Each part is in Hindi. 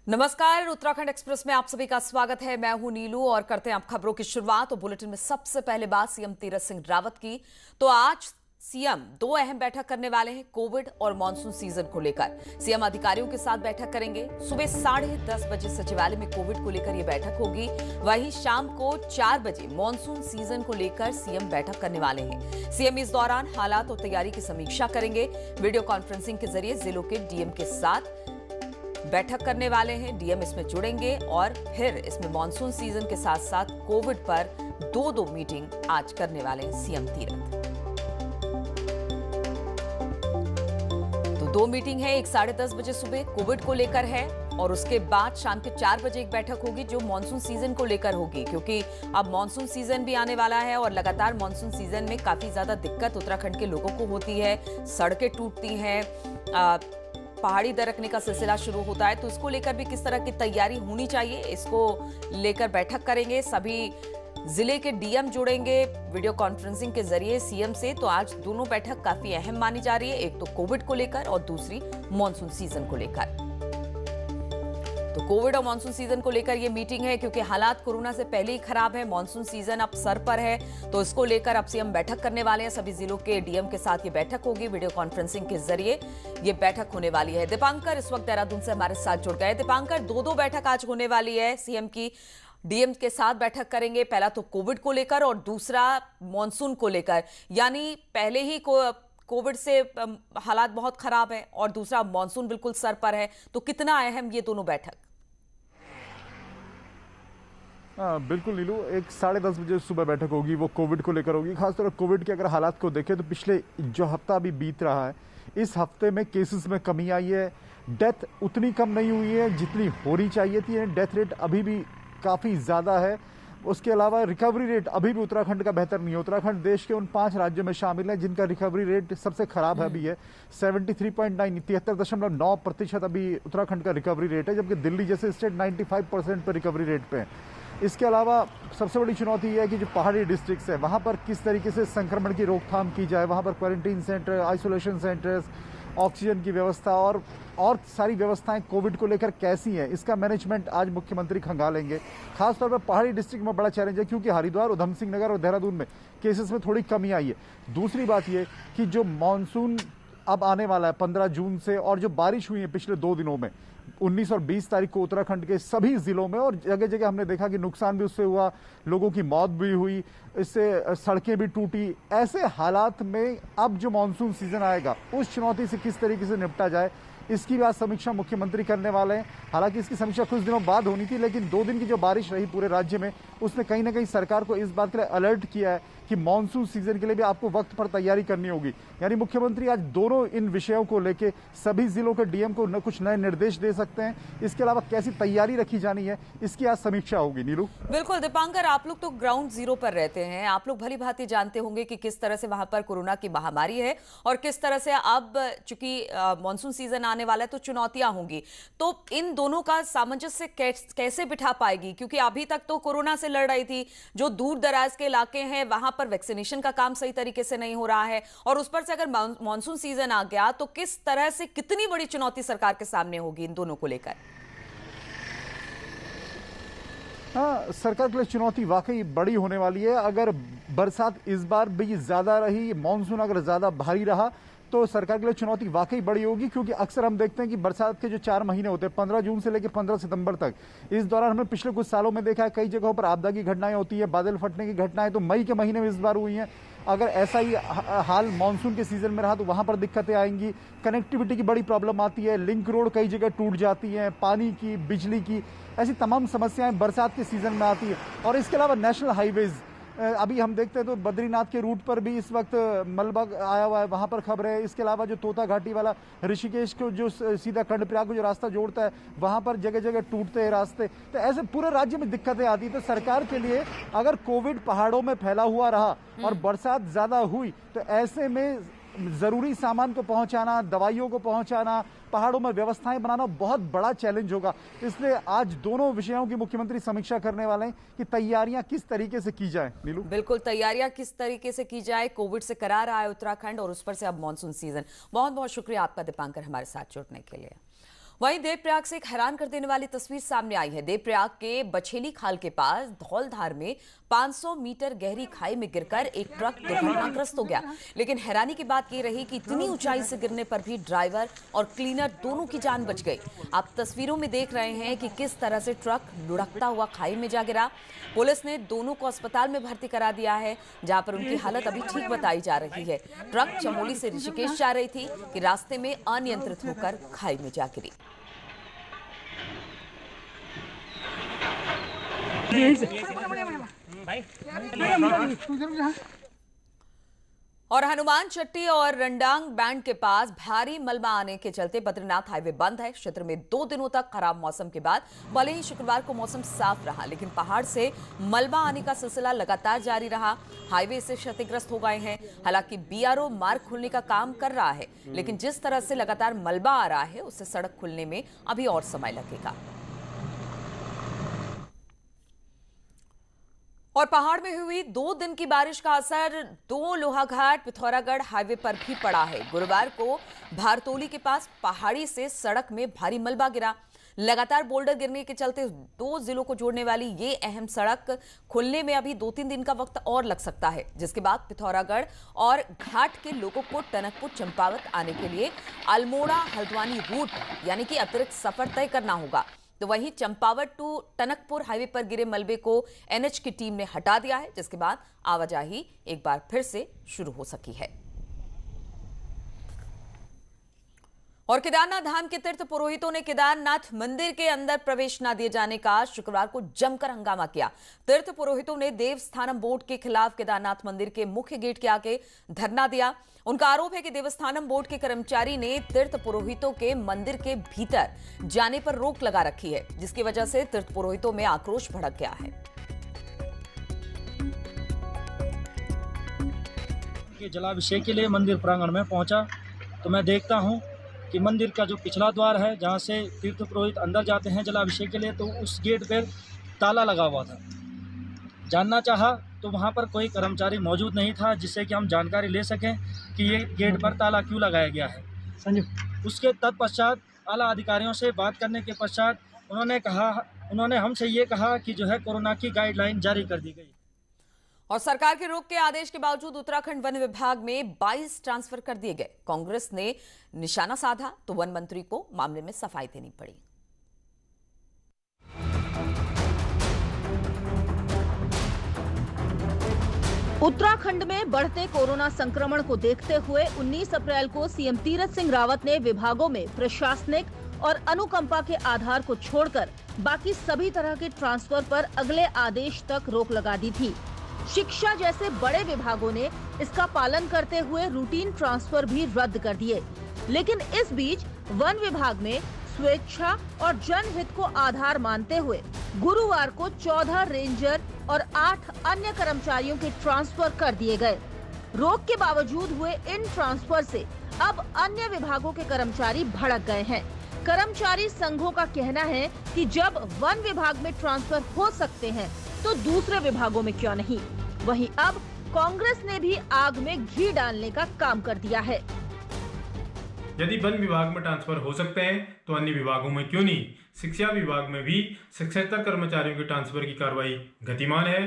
नमस्कार, उत्तराखंड एक्सप्रेस में आप सभी का स्वागत है। मैं हूं नीलू और करते हैं आप खबरों की शुरुआत। तो बुलेटिन में सबसे पहले बात सीएम तीरथ सिंह रावत की। तो आज सीएम दो अहम बैठक करने वाले हैं कोविड और मॉनसून सीजन को लेकर। सीएम अधिकारियों के साथ बैठक करेंगे। सुबह 10:30 बजे सचिवालय में कोविड को लेकर यह बैठक होगी। वहीं शाम को 4 बजे मॉनसून सीजन को लेकर सीएम बैठक करने वाले हैं। सीएम इस दौरान हालात और तैयारी की समीक्षा करेंगे। वीडियो कॉन्फ्रेंसिंग के जरिए जिलों के डीएम के साथ बैठक करने वाले हैं। डीएम इसमें जुड़ेंगे और फिर इसमें मॉनसून सीजन के साथ साथ कोविड पर दो मीटिंग आज करने वाले हैं सीएम तीरथ। तो 2 मीटिंग है, एक 10:30 बजे सुबह कोविड को लेकर है और उसके बाद शाम के 4 बजे एक बैठक होगी जो मॉनसून सीजन को लेकर होगी, क्योंकि अब मॉनसून सीजन भी आने वाला है और लगातार मॉनसून सीजन में काफी ज्यादा दिक्कत उत्तराखंड के लोगों को होती है। सड़कें टूटती हैं, पहाड़ी दरकने का सिलसिला शुरू होता है, तो इसको लेकर भी किस तरह की तैयारी होनी चाहिए, इसको लेकर बैठक करेंगे। सभी जिले के डीएम जुड़ेंगे वीडियो कॉन्फ्रेंसिंग के जरिए सीएम से। तो आज दोनों बैठक काफी अहम मानी जा रही है, एक तो कोविड को लेकर और दूसरी मॉनसून सीजन को लेकर। तो कोविड और मॉनसून सीजन को लेकर यह मीटिंग है, क्योंकि हालात कोरोना से पहले ही खराब है। मॉनसून सीजन अब सर पर है, तो इसको लेकर अब सीएम बैठक करने वाले हैं। सभी जिलों के डीएम के साथ ये बैठक होगी। वीडियो कॉन्फ्रेंसिंग के जरिए ये बैठक होने वाली है। दीपांकर इस वक्त देहरादून से हमारे साथ जुड़ गए। दीपांकर, दो बैठक आज होने वाली है सीएम की। डीएम के साथ बैठक करेंगे, पहला तो कोविड को लेकर और दूसरा मॉनसून को लेकर। यानी पहले ही कोविड से हालात बहुत खराब है और दूसरा मॉनसून बिल्कुल सर पर है, तो कितना अहम ये दोनों बैठक? बिल्कुल नीलू, एक 10:30 बजे सुबह बैठक होगी, वो कोविड को लेकर होगी। खासतौर पर कोविड के अगर हालात को देखें तो पिछले जो हफ्ता अभी बीत रहा है, इस हफ्ते में केसेस में कमी आई है। डेथ उतनी कम नहीं हुई है जितनी होनी चाहिए थी। डेथ रेट अभी भी काफ़ी ज़्यादा है। उसके अलावा रिकवरी रेट अभी भी उत्तराखंड का बेहतर नहीं है। उत्तराखंड देश के उन 5 राज्यों में शामिल है जिनका रिकवरी रेट सबसे खराब है अभी है। 73.9% अभी उत्तराखंड का रिकवरी रेट है, जबकि दिल्ली जैसे स्टेट 95% पर रिकवरी रेट पे है। इसके अलावा सबसे बड़ी चुनौती यह है कि जो पहाड़ी डिस्ट्रिक्ट्स है वहाँ पर किस तरीके से संक्रमण की रोकथाम की जाए। वहाँ पर quarantine centre, isolation centres, oxygen की व्यवस्था और सारी व्यवस्थाएं कोविड को लेकर कैसी हैं, इसका मैनेजमेंट आज मुख्यमंत्री खंगालेंगे। खासतौर पर पहाड़ी डिस्ट्रिक्ट में बड़ा चैलेंज है, क्योंकि हरिद्वार, उधम सिंह नगर और देहरादून में केसेस में थोड़ी कमी आई है। दूसरी बात यह कि जो मानसून अब आने वाला है 15 जून से, और जो बारिश हुई है पिछले 2 दिनों में 19 और 20 तारीख को उत्तराखंड के सभी जिलों में, और जगह जगह हमने देखा कि नुकसान भी उससे हुआ, लोगों की मौत भी हुई, इससे सड़कें भी टूटी। ऐसे हालात में अब जो मानसून सीजन आएगा उस चुनौती से किस तरीके से निपटा जाए, इसकी भी आज समीक्षा मुख्यमंत्री करने वाले हैं। हालांकि इसकी समीक्षा कुछ दिनों बाद होनी थी, लेकिन 2 दिन की जो बारिश रही पूरे राज्य में, उसने कहीं ना कहीं सरकार को इस बात के लिए अलर्ट किया है कि मानसून सीजन के लिए भी आपको वक्त पर तैयारी करनी होगी। यानी मुख्यमंत्री आज दोनों इन विषयों को लेके सभी जिलों के डीएम को कुछ नए निर्देश दे सकते हैं। इसके अलावा कैसी तैयारी रखी जानी है, इसकी आज समीक्षा होगी। नीलू, बिल्कुल। दीपांकर, आप लोग तो ग्राउंड जीरो पर रहते हैं, आप लोग भली भांति जानते होंगे कि किस तरह से वहां पर कोरोना की महामारी है और किस तरह से अब चूंकि मानसून सीजन आने वाला है तो चुनौतियां होंगी। तो इन दोनों का सामंजस्य कैसे बिठा पाएगी? क्योंकि अभी तक तो कोरोना से लड़ रही थी, जो दूर दराज के इलाके हैं वहां पर वैक्सीनेशन का काम सही तरीके से नहीं हो रहा है, और उस पर से अगर मानसून सीजन आ गया तो किस तरह से, कितनी बड़ी चुनौती सरकार के सामने होगी इन दोनों को लेकर? हाँ, सरकार के लिए चुनौती वाकई बड़ी होने वाली है। अगर बरसात इस बार भी ज्यादा रही, मानसून अगर ज्यादा भारी रहा, तो सरकार के लिए चुनौती वाकई बड़ी होगी। क्योंकि अक्सर हम देखते हैं कि बरसात के जो 4 महीने होते हैं, 15 जून से लेकर 15 सितंबर तक, इस दौरान हमने पिछले कुछ सालों में देखा है कई जगहों पर आपदा की घटनाएं होती है, बादल फटने की घटनाएं तो मई के महीने में इस बार हुई हैं। अगर ऐसा ही हाल मानसून के सीजन में रहा तो वहां पर दिक्कतें आएंगी। कनेक्टिविटी की बड़ी प्रॉब्लम आती है, लिंक रोड कई जगह टूट जाती हैं, पानी की, बिजली की, ऐसी तमाम समस्याएं बरसात के सीजन में आती है। और इसके अलावा नेशनल हाईवेज, अभी हम देखते हैं तो बद्रीनाथ के रूट पर भी इस वक्त मलबा आया हुआ है, वहां पर खबर है। इसके अलावा जो तोता घाटी वाला ऋषिकेश को जो सीधा कर्णप्रयाग को जो रास्ता जोड़ता है, वहां पर जगह जगह टूटते हैं रास्ते। तो ऐसे पूरे राज्य में दिक्कतें आती है। तो सरकार के लिए अगर कोविड पहाड़ों में फैला हुआ रहा और बरसात ज्यादा हुई, तो ऐसे में जरूरी सामान को पहुंचाना, दवाइयों को पहुंचाना, पहाड़ों में व्यवस्थाएं बनाना बहुत बड़ा चैलेंज होगा। इसलिए आज दोनों विषयों की मुख्यमंत्री समीक्षा करने वाले हैं कि तैयारियां किस तरीके से की जाए। नीलू, बिल्कुल, तैयारियां किस तरीके से की जाए। कोविड से करा रहा है उत्तराखंड और उस पर से अब मानसून सीजन। बहुत बहुत शुक्रिया आपका दीपांकर, हमारे साथ जुड़ने के लिए। वहीं देवप्रयाग से एक हैरान कर देने वाली तस्वीर सामने आई है। देवप्रयाग के बछेली खाल के पास धौलधार में 500 मीटर गहरी खाई में गिरकर एक ट्रक दुर्घटनाग्रस्त हो गया। लेकिन हैरानी की बात यह रही कि इतनी ऊंचाई से गिरने पर भी ड्राइवर और क्लीनर दोनों की जान बच गई। आप तस्वीरों में देख रहे हैं कि किस तरह से ट्रक लुढ़कता हुआ खाई में जा गिरा। पुलिस ने दोनों को अस्पताल में भर्ती करा दिया है, जहां पर उनकी हालत अभी ठीक बताई जा रही है। ट्रक चमोली से ऋषिकेश जा रही थी कि रास्ते में अनियंत्रित होकर खाई में जा गिरी। और हनुमान चट्टी और रंडांग बैंड के पास भारी मलबा आने के चलते बद्रीनाथ हाईवे बंद है। क्षेत्र में 2 दिनों तक खराब मौसम के बाद भले ही शुक्रवार को मौसम साफ रहा, लेकिन पहाड़ से मलबा आने का सिलसिला लगातार जारी रहा। हाईवे से क्षतिग्रस्त हो गए हैं। हालांकि बीआरओ मार्ग खुलने का काम कर रहा है, लेकिन जिस तरह से लगातार मलबा आ रहा है उससे सड़क खुलने में अभी और समय लगेगा। और पहाड़ में हुई 2 दिन की बारिश का असर 2 लोहाघाट पिथौरागढ़ हाईवे पर भी पड़ा है। गुरुवार को भारतोली के पास पहाड़ी से सड़क में भारी मलबा गिरा। लगातार बोल्डर गिरने के चलते 2 जिलों को जोड़ने वाली ये अहम सड़क खुलने में अभी 2-3 दिन का वक्त और लग सकता है, जिसके बाद पिथौरागढ़ और घाट के लोगों को टनकपुर चंपावत आने के लिए अल्मोड़ा हल्द्वानी रूट यानी कि अतिरिक्त सफर तय करना होगा। तो वहीं चंपावत टू टनकपुर हाईवे पर गिरे मलबे को एनएच की टीम ने हटा दिया है, जिसके बाद आवाजाही एक बार फिर से शुरू हो सकी है। और केदारनाथ धाम के तीर्थ पुरोहितों ने केदारनाथ मंदिर के अंदर प्रवेश न दिए जाने का शुक्रवार को जमकर हंगामा किया। तीर्थ पुरोहितों ने देवस्थानम बोर्ड के खिलाफ केदारनाथ मंदिर के मुख्य गेट के आगे धरना दिया। उनका आरोप है कि देवस्थानम बोर्ड के कर्मचारी ने तीर्थ पुरोहितों के मंदिर के भीतर जाने पर रोक लगा रखी है, जिसकी वजह से तीर्थ पुरोहितों में आक्रोश भड़क गया है। जलाभिषेक के लिए मंदिर प्रांगण में पहुंचा तो मैं देखता हूं कि मंदिर का जो पिछला द्वार है, जहां से तीर्थ पुरोहित अंदर जाते हैं जलाभिषेक के लिए, तो उस गेट पर ताला लगा हुआ था। जानना चाहा तो वहां पर कोई कर्मचारी मौजूद नहीं था जिससे कि हम जानकारी ले सकें कि ये गेट पर ताला क्यों लगाया गया है। उसके तत्पश्चात आला अधिकारियों से बात करने के पश्चात उन्होंने हमसे ये कहा कि जो है कोरोना की गाइडलाइन जारी कर दी गई। और सरकार के रोक के आदेश के बावजूद उत्तराखंड वन विभाग में 22 ट्रांसफर कर दिए गए। कांग्रेस ने निशाना साधा तो वन मंत्री को मामले में सफाई देनी पड़ी। उत्तराखंड में बढ़ते कोरोना संक्रमण को देखते हुए 19 अप्रैल को सीएम तीरथ सिंह रावत ने विभागों में प्रशासनिक और अनुकंपा के आधार को छोड़कर बाकी सभी तरह के ट्रांसफर पर अगले आदेश तक रोक लगा दी थी। शिक्षा जैसे बड़े विभागों ने इसका पालन करते हुए रूटीन ट्रांसफर भी रद्द कर दिए, लेकिन इस बीच वन विभाग में स्वेच्छा और जनहित को आधार मानते हुए गुरुवार को 14 रेंजर और 8 अन्य कर्मचारियों के ट्रांसफर कर दिए गए। रोक के बावजूद हुए इन ट्रांसफर से अब अन्य विभागों के कर्मचारी भड़क गए हैं। कर्मचारी संघों का कहना है कि जब वन विभाग में ट्रांसफर हो सकते हैं तो दूसरे विभागों में क्यों नहीं। वहीं अब कांग्रेस ने भी आग में घी डालने का काम कर दिया है। यदि वन विभाग में ट्रांसफर हो सकते हैं तो अन्य विभागों में क्यों नहीं। शिक्षा विभाग में भी 77 कर्मचारियों के ट्रांसफर की कार्रवाई गतिमान है।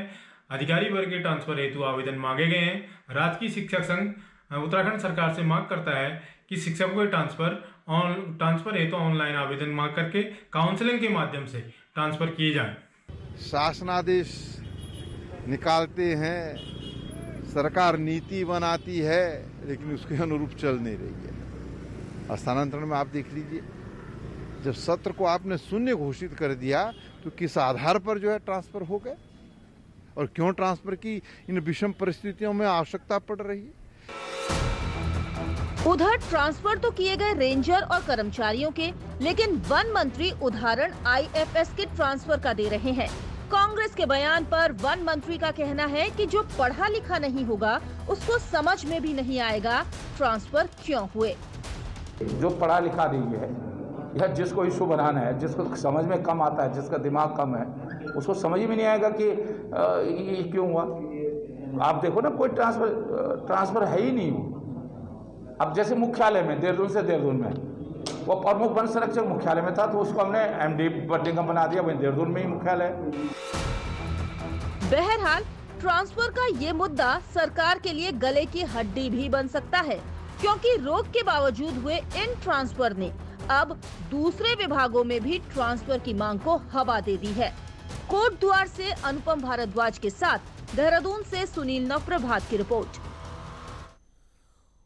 अधिकारी वर्ग के ट्रांसफर हेतु आवेदन मांगे गए हैं। राजकीय शिक्षक संघ उत्तराखंड सरकार से मांग करता है कि शिक्षकों के ट्रांसफर हेतु ऑनलाइन आवेदन मांग करके काउंसलिंग के माध्यम से ट्रांसफर किए जाएं। शासनादेश निकालते हैं, सरकार नीति बनाती है, लेकिन उसके अनुरूप चल नहीं रही है। स्थानांतरण में आप देख लीजिए, जब सत्र को आपने शून्य घोषित कर दिया तो किस आधार पर जो है ट्रांसफर हो गए और क्यों ट्रांसफर की इन विषम परिस्थितियों में आवश्यकता पड़ रही है। उधर ट्रांसफर तो किए गए रेंजर और कर्मचारियों के, लेकिन वन मंत्री उदाहरण आईएफएस के ट्रांसफर का दे रहे हैं। कांग्रेस के बयान पर वन मंत्री का कहना है कि जो पढ़ा लिखा नहीं होगा उसको समझ में भी नहीं आएगा ट्रांसफर क्यों हुए। जो पढ़ा लिखा नहीं है या जिसको इशू बनाना है, जिसको समझ में कम आता है, जिसका दिमाग कम है, उसको समझ में नहीं आएगा कि ये क्यों हुआ। आप देखो ना, कोई ट्रांसफर है ही नहीं। अब जैसे मुख्यालय में देहरादून से देहरादून में वो प्रमुख वन संरक्षक मुख्यालय में था, तो उसको हमने MD बटिंगम बना दिया, वहीं देहरादून में ही मुख्यालय। बहरहाल ट्रांसफर का ये मुद्दा सरकार के लिए गले की हड्डी भी बन सकता है, क्योंकि रोक के बावजूद हुए इन ट्रांसफर ने अब दूसरे विभागों में भी ट्रांसफर की मांग को हवा दे दी है। कोटद्वार से अनुपम भारद्वाज के साथ देहरादून से सुनील नवप्रभात की रिपोर्ट।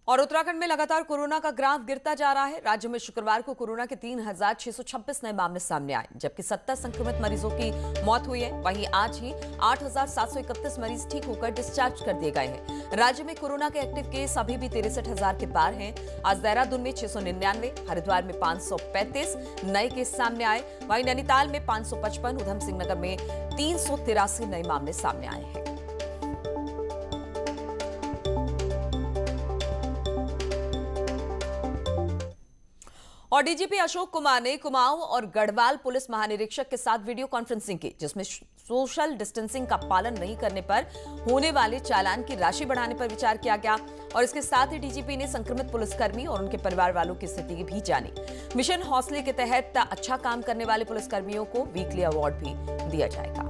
और उत्तराखंड में लगातार कोरोना का ग्राफ गिरता जा रहा है। राज्य में शुक्रवार को कोरोना के 3,626 नए मामले सामने आए, जबकि 70 संक्रमित मरीजों की मौत हुई है। वहीं आज ही 8,731 मरीज ठीक होकर डिस्चार्ज कर दिए गए हैं। राज्य में कोरोना के एक्टिव केस अभी भी 63,000 के पार हैं। आज देहरादून में 699, हरिद्वार में 535 नए केस सामने आए। वहीं नैनीताल में 555, उधम सिंह नगर में 383 नए मामले सामने आए हैं। और डीजीपी अशोक कुमार ने कुमाऊं और गढ़वाल पुलिस महानिरीक्षक के साथ वीडियो कॉन्फ्रेंसिंग की, जिसमें सोशल डिस्टेंसिंग का पालन नहीं करने पर होने वाले चालान की राशि बढ़ाने पर विचार किया गया। और इसके साथ ही डीजीपी ने संक्रमित पुलिसकर्मी और उनके परिवार वालों की स्थिति भी जानी। मिशन हौसले के तहत अच्छा काम करने वाले पुलिसकर्मियों को वीकली अवार्ड भी दिया जाएगा।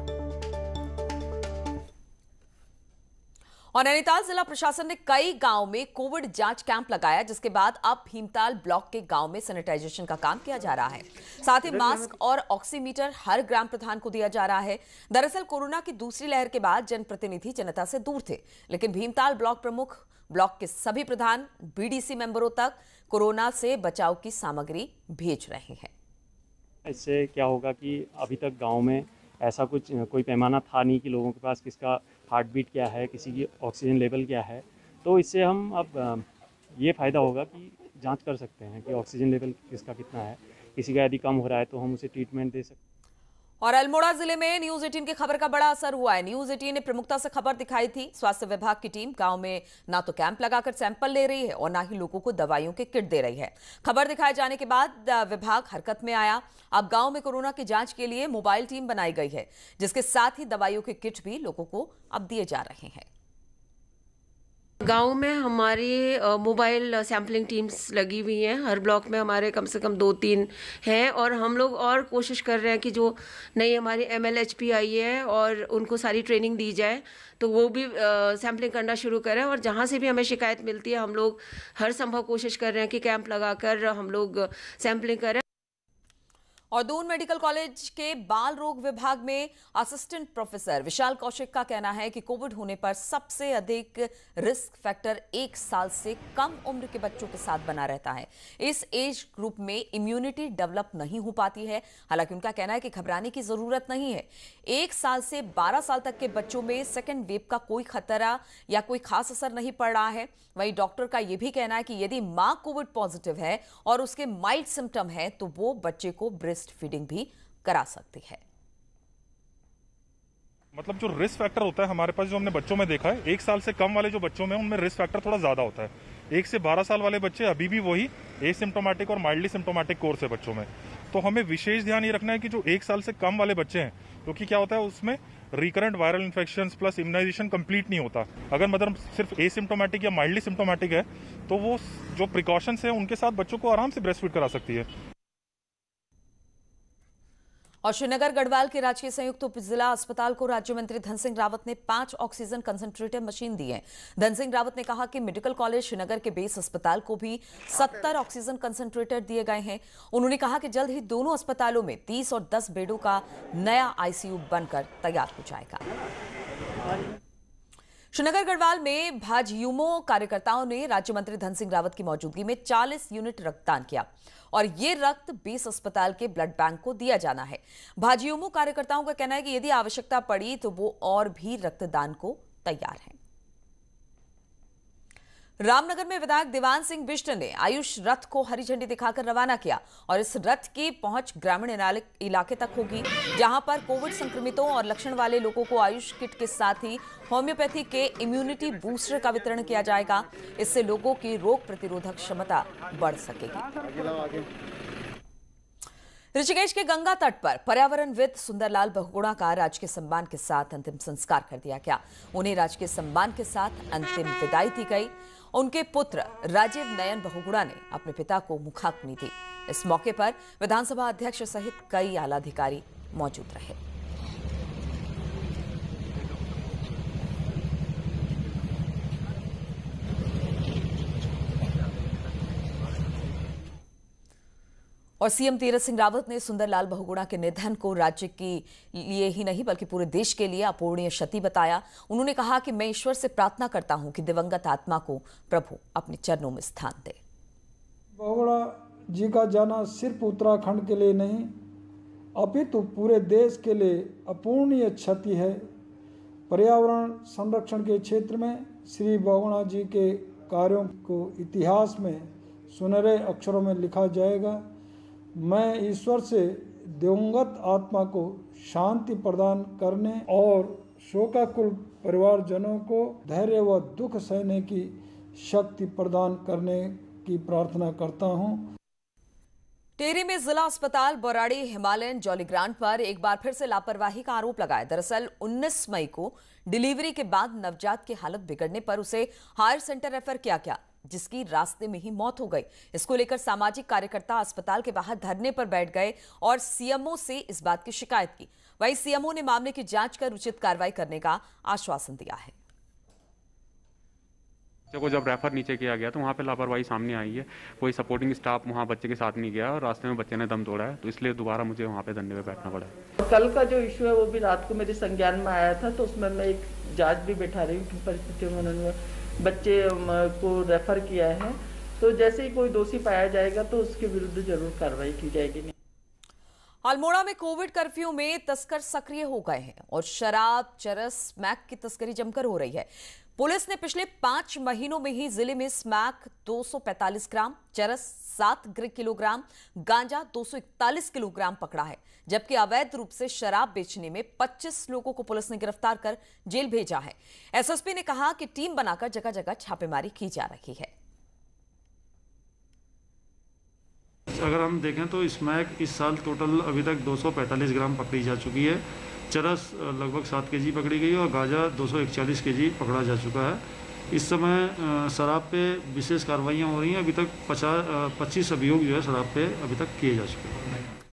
और नैनीताल जिला प्रशासन ने कई गांव में कोविड जांच कैंप लगाया, जिसके बाद अब भीमताल ब्लॉक के गांव में सैनिटाइजेशन का काम किया जा रहा है। साथ ही मास्क और ऑक्सीमीटर हर ग्राम प्रधान को दिया जा रहा है। दरअसल कोरोना की दूसरी लहर के बाद जनप्रतिनिधि जनता से दूर थे, लेकिन भीमताल ब्लॉक प्रमुख, ब्लॉक के सभी प्रधान, बीडीसी मेंबरों तक कोरोना से बचाव की सामग्री भेज रहे हैं। इससे क्या होगा कि अभी तक गाँव में ऐसा कोई पैमाना था नहीं कि लोगों के पास किसका हार्ट बीट क्या है, किसी की ऑक्सीजन लेवल क्या है। तो इससे हम अब ये फ़ायदा होगा कि जांच कर सकते हैं कि ऑक्सीजन लेवल किसका कितना है। किसी का यदि कम हो रहा है तो हम उसे ट्रीटमेंट दे सकते हैं। और अल्मोड़ा जिले में न्यूज 18 की खबर का बड़ा असर हुआ है। न्यूज 18 ने प्रमुखता से खबर दिखाई थी। स्वास्थ्य विभाग की टीम गांव में ना तो कैंप लगाकर सैंपल ले रही है और ना ही लोगों को दवाइयों के किट दे रही है। खबर दिखाए जाने के बाद विभाग हरकत में आया। अब गांव में कोरोना की जांच के लिए मोबाइल टीम बनाई गई है, जिसके साथ ही दवाइयों के किट भी लोगों को अब दिए जा रहे हैं। गांव में हमारी मोबाइल सैम्पलिंग टीम्स लगी हुई हैं। हर ब्लॉक में हमारे कम से कम 2-3 हैं और हम लोग और कोशिश कर रहे हैं कि जो नई हमारी MLHP आई है और उनको सारी ट्रेनिंग दी जाए, तो वो भी सैम्पलिंग करना शुरू करें। और जहाँ से भी हमें शिकायत मिलती है, हम लोग हर संभव कोशिश कर रहे हैं कि कैंप लगाकर हम लोग सैम्पलिंग करें। और दून मेडिकल कॉलेज के बाल रोग विभाग में असिस्टेंट प्रोफेसर विशाल कौशिक का कहना है कि कोविड होने पर सबसे अधिक रिस्क फैक्टर 1 साल से कम उम्र के बच्चों के साथ बना रहता है। इस एज ग्रुप में इम्यूनिटी डेवलप नहीं हो पाती है। हालांकि उनका कहना है कि घबराने की जरूरत नहीं है। 1 साल से 12 साल तक के बच्चों में सेकेंड वेव का कोई खतरा या कोई खास असर नहीं पड़ रहा है। वहीं डॉक्टर का यह भी कहना है कि यदि मां कोविड पॉजिटिव है और उसके माइल्ड सिम्टम है, तो वो बच्चे को ब्रेस्ट फीडिंग भी करा सकती है। मतलब जो रिस्क फैक्टर होता है हमारे पास, जो हमने बच्चों में देखा है, 1 साल से कम वाले जो बच्चों में, उनमें रिस्क फैक्टर थोड़ा ज्यादा होता है। 1 से 12 साल वाले बच्चे अभी भी वही एसिम्प्टोमेटिक और माइल्डली सिम्प्टोमेटिक कोर्स है बच्चों में। तो हमें विशेष ध्यान ये रखना है कि जो 1 साल से कम वाले बच्चे हैं, क्योंकि क्या होता है उसमें recurrent viral infections plus immunisation complete नहीं होता। अगर मदर सिर्फ एसिम्प्टोमेटिक या माइल्डली सिम्प्टोमेटिक है, तो वो जो प्रिकॉशंस है उनके साथ बच्चों को आराम से ब्रेस्ट फीड करा सकती है। और श्रीनगर गढ़वाल के राजकीय संयुक्त उप जिला अस्पताल को राज्य मंत्री धन सिंह रावत ने 5 ऑक्सीजन कंसंट्रेटर मशीन दी है। धन सिंह रावत ने कहा कि मेडिकल कॉलेज श्रीनगर के बेस अस्पताल को भी 70 ऑक्सीजन कंसंट्रेटर दिए गए हैं। उन्होंने कहा कि जल्द ही दोनों अस्पतालों में 30 और 10 बेडों का नया ICU बनकर तैयार हो जाएगा। श्रीनगर गढ़वाल में भाजयुमो कार्यकर्ताओं ने राज्य मंत्री धन सिंह रावत की मौजूदगी में 40 यूनिट रक्तदान किया और ये रक्त बेस अस्पताल के ब्लड बैंक को दिया जाना है। भाजयुमो कार्यकर्ताओं का कहना है कि यदि आवश्यकता पड़ी तो वो और भी रक्तदान को तैयार हैं। रामनगर में विधायक दीवान सिंह बिष्ट ने आयुष रथ को हरी झंडी दिखाकर रवाना किया और इस रथ की पहुंच ग्रामीण इलाके तक होगी, जहां पर कोविड संक्रमितों और लक्षण वाले लोगों को आयुष किट के साथ ही होम्योपैथी के इम्यूनिटी बूस्टर का वितरण किया जाएगा। इससे लोगों की रोग प्रतिरोधक क्षमता बढ़ सकेगी। ऋषिकेश के गंगा तट पर पर्यावरणविद सुंदरलाल बहुगुणा का राजकीय सम्मान के साथ अंतिम संस्कार कर दिया गया। उन्हें राजकीय सम्मान के साथ अंतिम विदाई दी गई उनके पुत्र राजीव नयन बहुगुणा ने अपने पिता को मुखाग्नि दी। इस मौके पर विधानसभा अध्यक्ष सहित कई आला अधिकारी मौजूद रहे। और सीएम तीरथ सिंह रावत ने सुंदरलाल बहुगुणा के निधन को राज्य के लिए ही नहीं बल्कि पूरे देश के लिए अपूरणीय क्षति बताया। उन्होंने कहा कि मैं ईश्वर से प्रार्थना करता हूं कि दिवंगत आत्मा को प्रभु अपने चरणों में स्थान दे। बहुगुणा जी का जाना सिर्फ उत्तराखंड के लिए नहीं अपितु पूरे देश के लिए अपूरणीय क्षति है। पर्यावरण संरक्षण के क्षेत्र में श्री बहुगुणा जी के कार्यों को इतिहास में सुनहरे अक्षरों में लिखा जाएगा। मैं ईश्वर से दिवंगत आत्मा को शांति प्रदान करने और शोकाकुल परिवारजनों को धैर्य व दुख सहने की शक्ति प्रदान करने की प्रार्थना करता हूं। टेहरी में जिला अस्पताल बौराड़ी हिमालयन जॉलीग्रांट पर एक बार फिर से लापरवाही का आरोप लगाया। दरअसल 19 मई को डिलीवरी के बाद नवजात की हालत बिगड़ने पर उसे हायर सेंटर रेफर किया गया, जिसकी रास्ते में ही मौत हो गई। इसको लेकर सामाजिक कार्यकर्ता अस्पताल के बाहर धरने पर बैठ गए और सीएमओ से इस बात की शिकायत की। वहीं सीएमओ ने मामले की जांच कर उचित कार्रवाई करने का आश्वासन दिया है। बच्चे को जब रेफर नीचे किया गया तो वहाँ पे लापरवाही सामने आई है। कोई सपोर्टिंग स्टाफ वहाँ बच्चे के साथ नहीं गया और रास्ते में बच्चे ने दम तोड़ा है, तो इसलिए दोबारा मुझे वहाँ पे धरने पे बैठना पड़ा। कल का जो इशू है वो भी रात को मेरे संज्ञान में आया था, तो उसमें मैं एक जांच भी बैठा रही हूँ किन परिस्थितियों में उन्होंने बच्चे को रेफर किया है। तो जैसे ही कोई दोषी पाया जाएगा तो उसके विरुद्ध जरूर कार्रवाई की जाएगी। अल्मोड़ा में कोविड कर्फ्यू में तस्कर सक्रिय हो गए हैं और शराब, चरस, स्मैक की तस्करी जमकर हो रही है। पुलिस ने पिछले 5 महीनों में ही जिले में स्मैक 245 ग्राम, चरस 7 किलोग्राम, गांजा 241 किलोग्राम पकड़ा है, जबकि अवैध रूप से शराब बेचने में 25 लोगों को पुलिस ने गिरफ्तार कर जेल भेजा है। एसएसपी ने कहा कि टीम बनाकर जगह जगह छापेमारी की जा रही है। अगर हम देखें तो स्मैक इस साल टोटल अभी तक 245 ग्राम पकड़ी जा चुकी है, चरस लगभग 7 केजी पकड़ी गई और गांजा 241 केजी पकड़ा जा चुका है। इस समय शराब पे विशेष कार्रवाइयाँ हो रही हैं। अभी तक 25 अभियोग जो है शराब पे अभी तक किए जा चुके हैं।